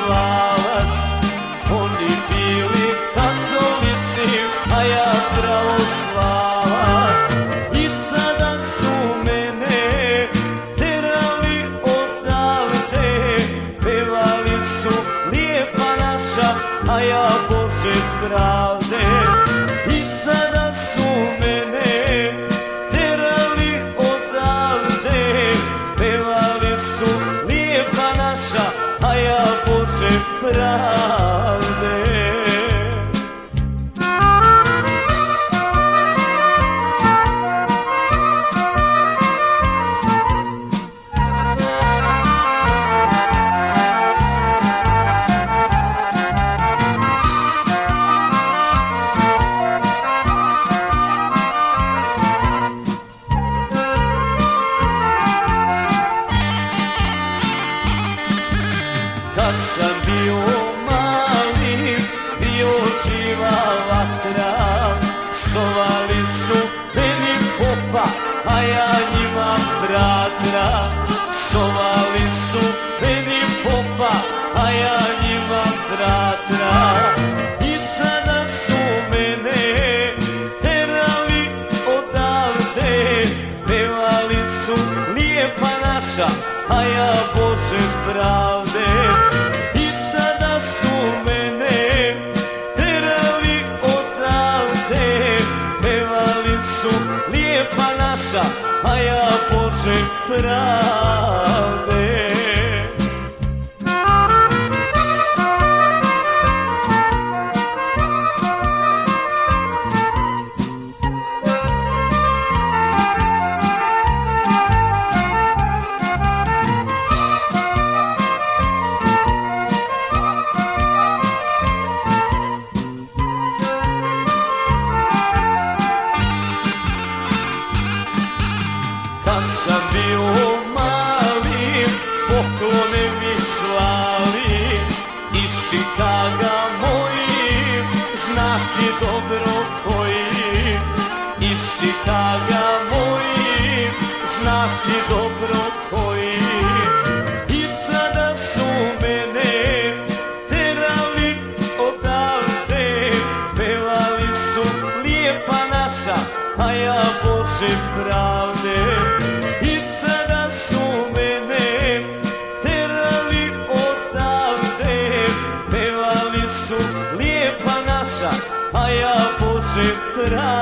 pravoslavac, oni bili katolici, a ja pravoslavac. I tada su mene terali odavde, pevali su lijepa naša, a ja Bože pravde. I tada su mene terali odavde, pevali su lijepa naša, a ja Bože pravde. Kad sam bio mali, bio živa vatra, psovali su meni popa, a ja njima bratra. Psovali su meni popa, a ja njima bratra. I tada su mene terali odavde, pevali su lijepa naša, a ja Bože pravde. I tada su mene terali odavde, pevali su lijepa naša, a ja Bože pravde. Kad sam bio mali, poklone mi slali iz Čikaga moji, znaš ti dobro koji. Iz Čikaga moji, znaš ti dobro koji. I tada su mene terali odavde, pevali su lijepa naša, a ja Bože pravde. I tada su mene terali odavde, pevali su lijepa naša, a ja Bože pravde.